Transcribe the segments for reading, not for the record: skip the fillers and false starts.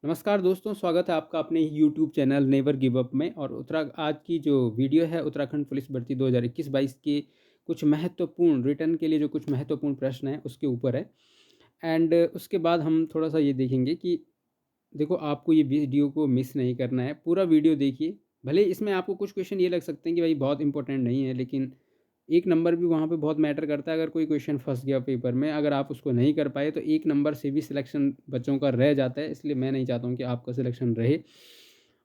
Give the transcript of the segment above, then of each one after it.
नमस्कार दोस्तों, स्वागत है आपका अपने YouTube channel never give up में। और उत्तरा आज की जो वीडियो है उत्तराखंड पुलिस भर्ती 2021-22 के कुछ महत्वपूर्ण रिटर्न के लिए जो कुछ महत्वपूर्ण प्रश्न हैं उसके ऊपर है। एंड उसके बाद हम थोड़ा-सा ये देखेंगे कि देखो, आपको ये वीडियो को मिस नहीं करना है, पूरा वीडियो देखिए। भले ही इसमें आपको कुछ क्वेश्चन ये लग सकते हैं कि भाई बहुत इंपॉर्टेंट नहीं है, लेकिन एक नंबर भी वहाँ पे बहुत मैटर करता है। अगर कोई क्वेश्चन फँस गया पेपर में, अगर आप उसको नहीं कर पाए, तो एक नंबर से भी सिलेक्शन बच्चों का रह जाता है। इसलिए मैं नहीं चाहता हूँ कि आपका सिलेक्शन रहे,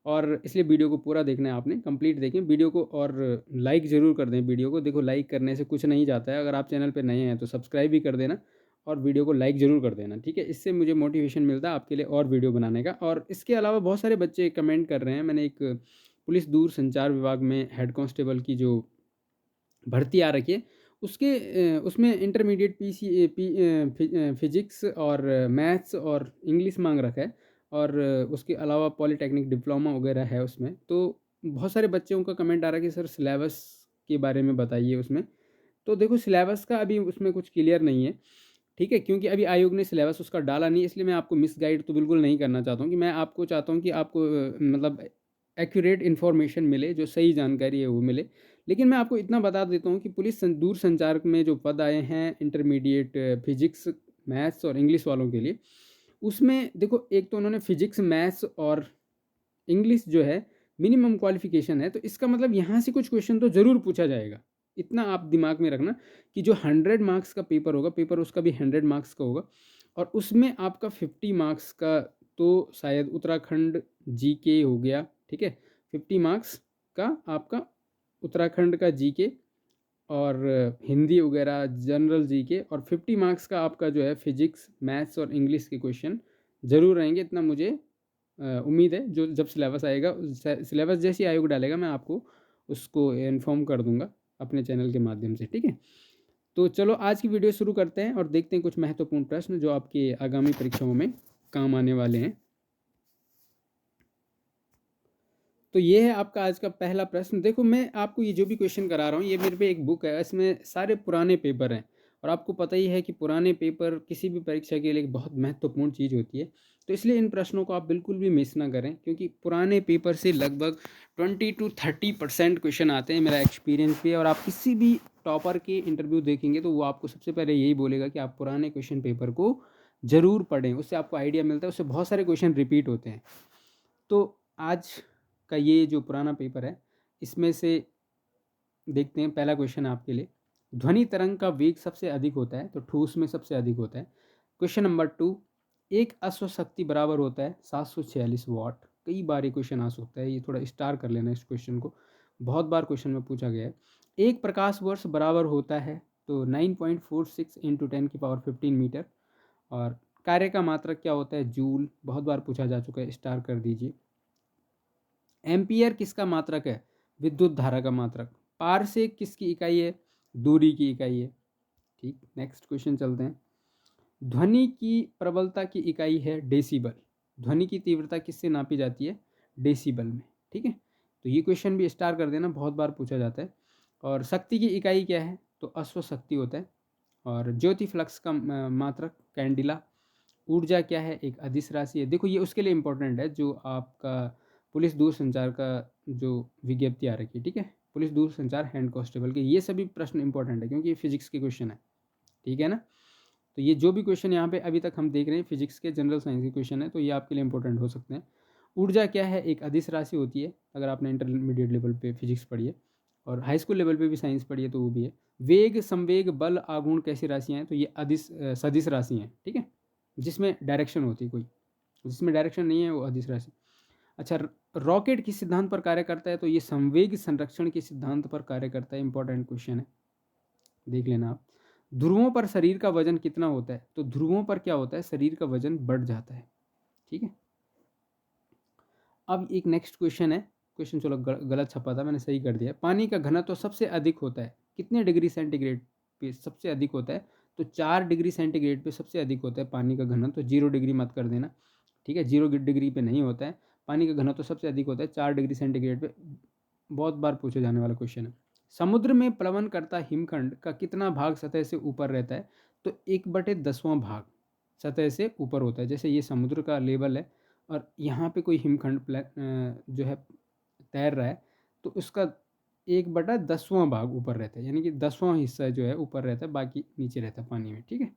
और इसलिए वीडियो को पूरा देखना है आपने, कंप्लीट देखें वीडियो को। और लाइक ज़रूर कर दें वीडियो को। देखो, लाइक करने से कुछ नहीं जाता है। अगर आप चैनल पे नए हैं तो सब्सक्राइब भी कर देना और वीडियो को लाइक ज़रूर कर देना, ठीक है? इससे मुझे मोटिवेशन मिलता है आपके लिए और वीडियो बनाने का। और इसके अलावा बहुत सारे बच्चे कमेंट कर रहे हैं। मैंने एक पुलिस दूरसंचार विभाग में हेड कांस्टेबल की जो भर्ती आ रखी है, उसके उसमें इंटरमीडिएट फिजिक्स और मैथ्स और इंग्लिश मांग रखा है। और उसके अलावा पॉलिटेक्निक डिप्लोमा वगैरह है उसमें। तो बहुत सारे बच्चों का कमेंट आ रहा है कि सर सिलेबस के बारे में बताइए उसमें। तो देखो, सिलेबस का अभी उसमें कुछ क्लियर नहीं है, ठीक है? क्योंकि अभी आयोग ने सिलेबस उसका डाला नहीं, इसलिए मैं आपको मिसगाइड तो बिल्कुल नहीं करना चाहता हूँ। कि मैं आपको चाहता हूँ कि आपको मतलब एक्यूरेट इन्फॉर्मेशन मिले, जो सही जानकारी है वो मिले। लेकिन मैं आपको इतना बता देता हूँ कि दूरसंचार में जो पद आए हैं इंटरमीडिएट फिजिक्स, मैथ्स और इंग्लिश वालों के लिए, उसमें देखो, एक तो उन्होंने फिजिक्स, मैथ्स और इंग्लिश जो है मिनिमम क्वालिफिकेशन है। तो इसका मतलब यहाँ से कुछ क्वेश्चन तो ज़रूर पूछा जाएगा। इतना आप दिमाग में रखना कि जो 100 मार्क्स का पेपर होगा, पेपर उसका भी 100 मार्क्स का होगा। और उसमें आपका 50 मार्क्स का तो शायद उत्तराखंड जीके हो गया, ठीक है? 50 मार्क्स का आपका उत्तराखंड का जीके और हिंदी वगैरह जनरल जीके, और 50 मार्क्स का आपका जो है फिजिक्स, मैथ्स और इंग्लिश के क्वेश्चन ज़रूर रहेंगे। इतना मुझे उम्मीद है। जो जब सिलेबस आएगा, सिलेबस जैसे ही आयोग डालेगा, मैं आपको उसको इन्फॉर्म कर दूंगा अपने चैनल के माध्यम से, ठीक है? तो चलो, आज की वीडियो शुरू करते हैं और देखते हैं कुछ महत्वपूर्ण प्रश्न जो आपके आगामी परीक्षाओं में काम आने वाले हैं। तो ये है आपका आज का पहला प्रश्न। देखो, मैं आपको ये जो भी क्वेश्चन करा रहा हूँ, ये मेरे पे एक बुक है, इसमें सारे पुराने पेपर हैं। और आपको पता ही है कि पुराने पेपर किसी भी परीक्षा के लिए एक बहुत महत्वपूर्ण चीज़ होती है। तो इसलिए इन प्रश्नों को आप बिल्कुल भी मिस ना करें, क्योंकि पुराने पेपर से लगभग 20 to 30% क्वेश्चन आते हैं। मेरा एक्सपीरियंस भी है। और आप किसी भी टॉपर के इंटरव्यू देखेंगे तो वो आपको सबसे पहले यही बोलेगा कि आप पुराने क्वेश्चन पेपर को ज़रूर पढ़ें, उससे आपको आइडिया मिलता है, उससे बहुत सारे क्वेश्चन रिपीट होते हैं। तो आज का ये जो पुराना पेपर है, इसमें से देखते हैं। पहला क्वेश्चन है आपके लिए, ध्वनि तरंग का वेग सबसे अधिक होता है तो ठोस में सबसे अधिक होता है। क्वेश्चन नंबर 2, एक अश्व शक्ति बराबर होता है 746 वाट। कई बार ये क्वेश्चन आ सकता है, ये थोड़ा स्टार कर लेना इस क्वेश्चन को, बहुत बार क्वेश्चन में पूछा गया है। एक प्रकाश वर्ष बराबर होता है तो 9.46 इंटू 10 की पावर 15 मीटर। और कार्य का मात्रक क्या होता है? जूल, बहुत बार पूछा जा चुका है, स्टार कर दीजिए। एम्पियर किसका मात्रक है? विद्युत धारा का मात्रक। पारसेक किसकी इकाई है? दूरी की इकाई है। ठीक, नेक्स्ट क्वेश्चन चलते हैं। ध्वनि की प्रबलता की इकाई है डेसिबल। ध्वनि की तीव्रता किससे नापी जाती है? डेसिबल में, ठीक है? तो ये क्वेश्चन भी स्टार कर देना, बहुत बार पूछा जाता है। और शक्ति की इकाई क्या है? तो अश्व शक्ति होता है। और ज्योति फ्लक्स का मात्रक कैंडिला। ऊर्जा क्या है? एक अदिश राशि है। देखो, ये उसके लिए इंपॉर्टेंट है जो आपका पुलिस दूरसंचार का जो विज्ञप्ति आ रखी है, ठीक है? पुलिस दूरसंचार हैंड कांस्टेबल के ये सभी प्रश्न इंपॉर्टेंट है, क्योंकि ये फिजिक्स के क्वेश्चन है, ठीक है ना? तो ये जो भी क्वेश्चन यहाँ पे अभी तक हम देख रहे हैं फिजिक्स के, जनरल साइंस के क्वेश्चन है, तो ये आपके लिए इंपॉर्टेंट हो सकते हैं। ऊर्जा क्या है? एक अदिश राशि होती है, अगर आपने इंटरमीडिएट लेवल पे फिजिक्स पढ़ी है और हाई स्कूल लेवल पे भी साइंस पढ़ी है तो वो भी है। वेग, संवेग, बल, आघूर्ण कैसी राशियाँ हैं? तो ये सदिश राशि हैं, ठीक है? जिसमें डायरेक्शन होती है कोई, जिसमें डायरेक्शन नहीं है वो अदिश राशि। अच्छा, रॉकेट किस सिद्धांत पर कार्य करता है? तो ये संवेग संरक्षण के सिद्धांत पर कार्य करता है। इंपॉर्टेंट क्वेश्चन है, देख लेना आप। ध्रुवों पर शरीर का वजन कितना होता है? तो ध्रुवों पर क्या होता है? शरीर का वजन बढ़ जाता है, ठीक है? अब एक नेक्स्ट क्वेश्चन है। क्वेश्चन चलो गलत छपा था, मैंने सही कर दिया। पानी का घनत्व तो सबसे अधिक होता है कितने डिग्री सेंटीग्रेड पे सबसे अधिक होता है? तो 4 डिग्री सेंटीग्रेड पे सबसे अधिक होता है पानी का घनत्व। तो 0 डिग्री मत कर देना, ठीक है? 0 डिग्री पे नहीं होता है। पानी का घनत्व तो सबसे अधिक होता है 4 डिग्री सेंटीग्रेड पे। बहुत बार पूछे जाने वाला क्वेश्चन है। समुद्र में प्लवन करता हिमखंड का कितना भाग सतह से ऊपर रहता है? तो 1/10वां भाग सतह से ऊपर होता है। जैसे ये समुद्र का लेवल है, और यहाँ पे कोई हिमखंड जो है तैर रहा है, तो उसका 1/10वां भाग ऊपर रहता है, यानी कि 10वां हिस्सा जो है ऊपर रहता है, बाकी नीचे रहता है पानी में। ठीक है,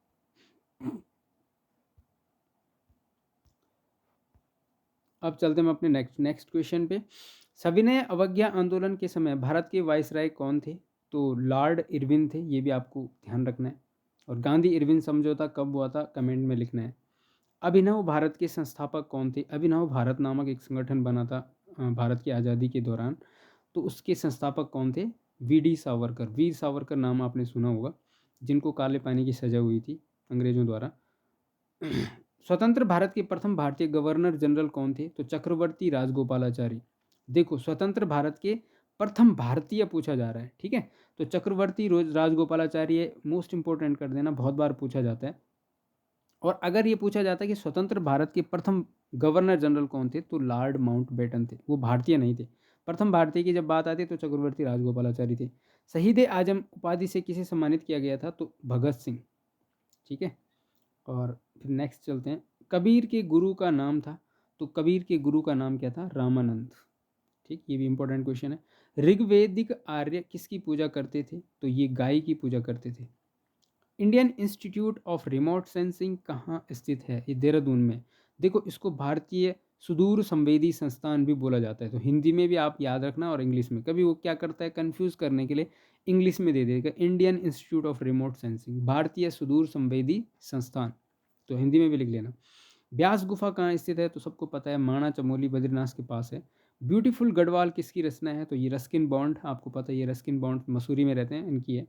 अब चलते हैं हम अपने नेक्स्ट क्वेश्चन पे। सविनय अवज्ञा आंदोलन के समय भारत के वायसराय कौन थे? तो लॉर्ड इरविन थे, ये भी आपको ध्यान रखना है। और गांधी इरविन समझौता कब हुआ था, कमेंट में लिखना है। अभिनव भारत के संस्थापक कौन थे? अभिनव भारत नामक एक संगठन बना था भारत की आज़ादी के दौरान, तो उसके संस्थापक कौन थे? वी सावरकर। वीर सावरकर नाम आपने सुना होगा, जिनको काले पानी की सजा हुई थी अंग्रेजों द्वारा। स्वतंत्र भारत के प्रथम भारतीय गवर्नर जनरल कौन थे? तो चक्रवर्ती राजगोपालाचारी। देखो, स्वतंत्र भारत के प्रथम भारतीय पूछा जा रहा है, ठीक है, तो चक्रवर्ती राजगोपालाचारी मोस्ट इंपोर्टेंट कर देना, बहुत बार पूछा जाता है। और अगर ये पूछा जाता है कि स्वतंत्र भारत के प्रथम गवर्नर जनरल कौन थे, तो लॉर्ड माउंटबेटन थे, वो भारतीय नहीं थे। प्रथम भारतीय की जब बात आती है तो चक्रवर्ती राजगोपालाचारी थे। शहीद आजम उपाधि से किसे सम्मानित किया गया था? तो भगत सिंह। ठीक है, और फिर नेक्स्ट चलते हैं। कबीर के गुरु का नाम था, तो कबीर के गुरु का नाम क्या था? रामानंद। ठीक, ये भी इंपॉर्टेंट क्वेश्चन है। ऋग्वेदिक आर्य किसकी पूजा करते थे? तो ये गाय की पूजा करते थे। Indian institute of remote sensing कहाँ स्थित है? ये देहरादून में। देखो, इसको भारतीय सुदूर संवेदी संस्थान भी बोला जाता है, तो हिंदी में भी आप याद रखना और इंग्लिश में। कभी वो क्या करता है, कंफ्यूज करने के लिए इंग्लिश में दे देगा Indian institute of remote sensing, भारतीय सुदूर संवेदी संस्थान, तो हिंदी में भी लिख लेना। ब्यास गुफा कहाँ स्थित है? तो सबको पता है, माणा चमोली बद्रीनाथ के पास है। ब्यूटीफुल गढ़वाल किसकी रचना है? तो ये रस्किन बॉन्ड, आपको पता है ये रस्किन बॉन्ड मसूरी में रहते हैं, इनकी है।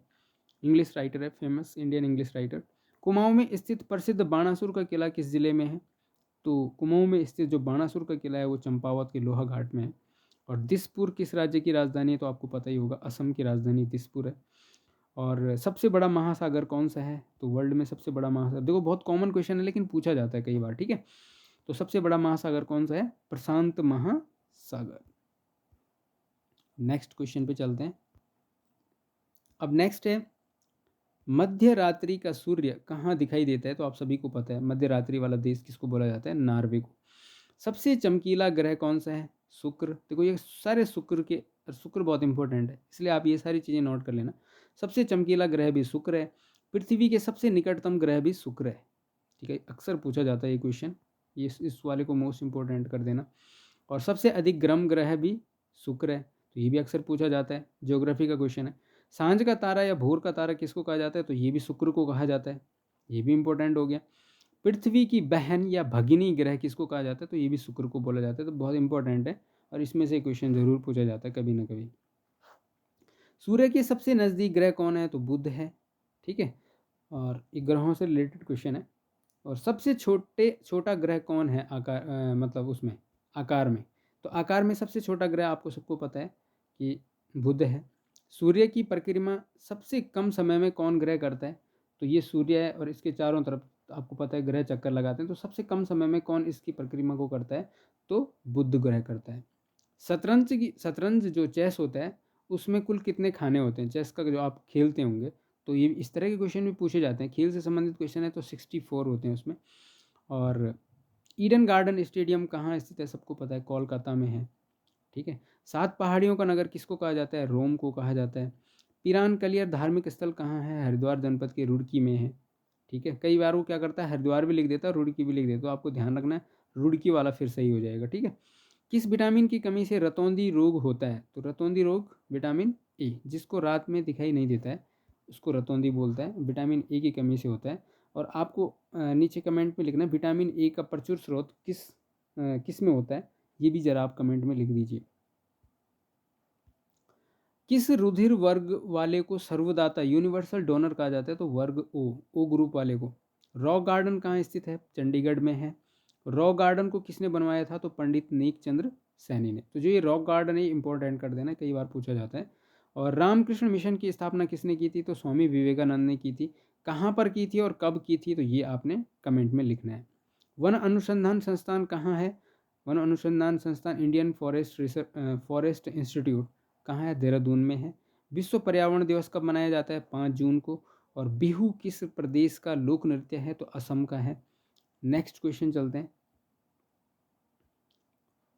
इंग्लिश राइटर है, famous Indian English writer. Kumaon में स्थित प्रसिद्ध बाणासुर का किला किस जिले में है? तो कुमाऊं में स्थित जो बाणासुर का किला है वो चंपावत के लोहा घाट में है। और दिसपुर किस राज्य की राजधानी है? तो आपको पता ही होगा, असम की राजधानी दिसपुर है। और सबसे बड़ा महासागर कौन सा है? तो वर्ल्ड में सबसे बड़ा महासागर, देखो बहुत कॉमन क्वेश्चन है लेकिन पूछा जाता है कई बार, ठीक है। तो सबसे बड़ा महासागर कौन सा है? प्रशांत महासागर। नेक्स्ट क्वेश्चन पे चलते हैं। अब नेक्स्ट है, मध्य रात्रि का सूर्य कहाँ दिखाई देता है? तो आप सभी को पता है, मध्य रात्रि वाला देश किसको बोला जाता है? नॉर्वे को। सबसे चमकीला ग्रह कौन सा है? शुक्र। देखो ये सारे शुक्र बहुत इंपॉर्टेंट है, इसलिए आप ये सारी चीज़ें नोट कर लेना। सबसे चमकीला ग्रह भी शुक्र है। पृथ्वी के सबसे निकटतम ग्रह भी शुक्र है। ठीक है, अक्सर पूछा जाता है ये क्वेश्चन, ये इस वाले को मोस्ट इंपॉर्टेंट कर देना। और सबसे अधिक गर्म ग्रह भी शुक्र है, तो ये भी अक्सर पूछा जाता है, ज्योग्राफी का क्वेश्चन है। सांझ का तारा या भोर का तारा किसको कहा जाता है? तो ये भी शुक्र को कहा जाता है, ये भी इंपॉर्टेंट हो गया। पृथ्वी की बहन या भगिनी ग्रह किसको कहा जाता है? तो ये भी शुक्र को बोला जाता है, तो बहुत इंपॉर्टेंट है और इसमें से क्वेश्चन जरूर पूछा जाता है कभी ना कभी। सूर्य के सबसे नज़दीक ग्रह कौन है? तो बुध है। ठीक है, और ये ग्रहों से रिलेटेड क्वेश्चन है। और सबसे छोटा ग्रह कौन है आकार मतलब उसमें आकार में? तो आकार में सबसे छोटा ग्रह आपको सबको पता है कि बुध है। सूर्य की परिक्रमा सबसे कम समय में कौन ग्रह करता है? तो ये सूर्य है और इसके चारों तरफ आपको पता है ग्रह चक्कर लगाते हैं, तो सबसे कम समय में कौन इसकी परिक्रमा को करता है? तो बुध ग्रह करता है। शतरंज जो चेस होता है उसमें कुल कितने खाने होते हैं? चेस का जो आप खेलते होंगे, तो ये इस तरह के क्वेश्चन भी पूछे जाते हैं, खेल से संबंधित क्वेश्चन है, तो 64 होते हैं उसमें। और ईडन गार्डन स्टेडियम कहाँ स्थित है? सबको पता है, कोलकाता में है। ठीक है, 7 पहाड़ियों का नगर किसको कहा जाता है? रोम को कहा जाता है। पिरान कलियर धार्मिक स्थल कहाँ है? हरिद्वार जनपद के रुड़की में है। ठीक है, कई बार वो क्या करता है, हरिद्वार भी लिख देता है, रुड़की भी लिख देता है, तो आपको ध्यान रखना है, रुड़की वाला फिर सही हो जाएगा। ठीक है, किस विटामिन की कमी से रतौंधी रोग होता है? तो रतौंधी रोग विटामिन ए, जिसको रात में दिखाई नहीं देता है उसको रतौंधी बोलता है, विटामिन ए की कमी से होता है। और आपको नीचे कमेंट में लिखना है विटामिन ए का प्रचुर स्रोत किस में होता है, ये भी ज़रा आप कमेंट में लिख दीजिए। किस रुधिर वर्ग वाले को सर्वदाता यूनिवर्सल डोनर कहा जाता है? तो वर्ग ओ ग्रुप वाले को। रॉक गार्डन कहाँ स्थित है? चंडीगढ़ में है। रॉक गार्डन को किसने बनवाया था? तो पंडित नेक चंद्र सैनी ने। तो जो ये रॉक गार्डन है इंपॉर्टेंट कर देना, कई बार पूछा जाता है। और रामकृष्ण मिशन की स्थापना किसने की थी? तो स्वामी विवेकानंद ने की थी। कहाँ पर की थी और कब की थी? तो ये आपने कमेंट में लिखना है। वन अनुसंधान संस्थान कहाँ है? वन अनुसंधान संस्थान इंडियन फॉरेस्ट इंस्टीट्यूट कहाँ है? देहरादून में है। विश्व पर्यावरण दिवस कब मनाया जाता है? 5 जून को। और बिहू किस प्रदेश का लोक नृत्य है? तो असम का है। नेक्स्ट क्वेश्चन चलते हैं।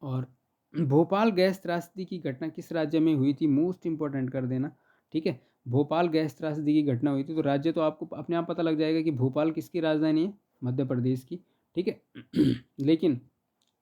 और भोपाल गैस त्रासदी की घटना किस राज्य में हुई थी, मोस्ट इंपॉर्टेंट कर देना, ठीक है। भोपाल गैस त्रासदी की घटना हुई थी, तो राज्य तो आपको अपने आप पता लग जाएगा कि भोपाल किसकी राजधानी है, मध्य प्रदेश की, ठीक है। लेकिन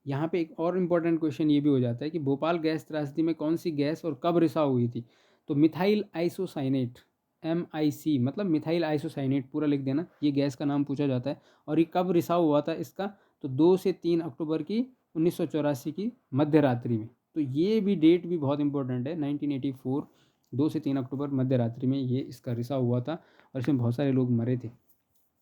यहाँ पे एक और इम्पोर्टेंट क्वेश्चन ये भी हो जाता है कि भोपाल गैस त्रासदी में कौन सी गैस और कब रिसाव हुई थी। तो मिथाइल आइसोसाइनेट, MIC, मतलब मिथाइल आइसोसाइनेट पूरा लिख देना, ये गैस का नाम पूछा जाता है। और ये कब रिसाव हुआ था इसका, तो 2 से 3 अक्टूबर की 1984 की मध्य रात्रि में। तो ये भी डेट भी बहुत इंपॉर्टेंट है, 1984, 2 से 3 अक्टूबर मध्य रात्रि में ये इसका रिसाव हुआ था, और इसमें बहुत सारे लोग मरे थे,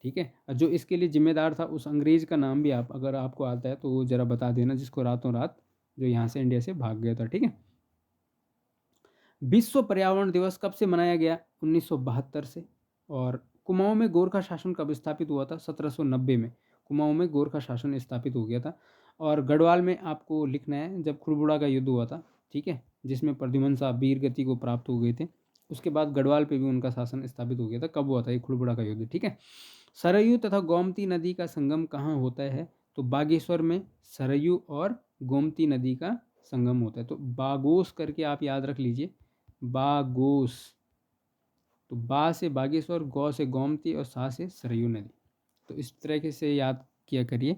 ठीक है। और जो इसके लिए जिम्मेदार था उस अंग्रेज का नाम भी आप अगर आपको आता है तो वो ज़रा बता देना, जिसको रातों रात जो यहाँ से इंडिया से भाग गया था, ठीक है। विश्व पर्यावरण दिवस कब से मनाया गया, 1972 से। और कुमाऊं में गोरखा शासन कब स्थापित हुआ था, 1790 में कुमाऊं में गोरखा शासन स्थापित हो गया था। और गढ़वाल में आपको लिखना है जब खुड़बुड़ा का युद्ध हुआ था, ठीक है, जिसमें प्रद्युमन साहब वीर गति को प्राप्त हो गए थे, उसके बाद गढ़वाल पे भी उनका शासन स्थापित हो गया था। कब हुआ था ये खुड़बुड़ा का युद्ध, ठीक है। सरयू तथा गोमती नदी का संगम कहाँ होता है, तो बागेश्वर में सरयू और गोमती नदी का संगम होता है। तो बागोस करके आप याद रख लीजिए, बागोस। तो बा से बागेश्वर, गौ से गोमती और सा से सरयू नदी। तो इस तरीके से याद किया करिए।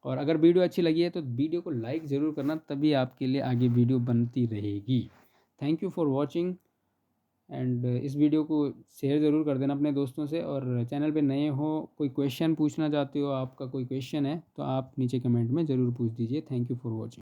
और अगर वीडियो अच्छी लगी है तो वीडियो को लाइक ज़रूर करना, तभी आपके लिए आगे वीडियो बनती रहेगी। Thank you for watching, and इस वीडियो को शेयर ज़रूर कर देना अपने दोस्तों से। और चैनल पे नए हो, कोई क्वेश्चन पूछना चाहते हो, आपका कोई क्वेश्चन है तो आप नीचे कमेंट में ज़रूर पूछ दीजिए। Thank you for watching.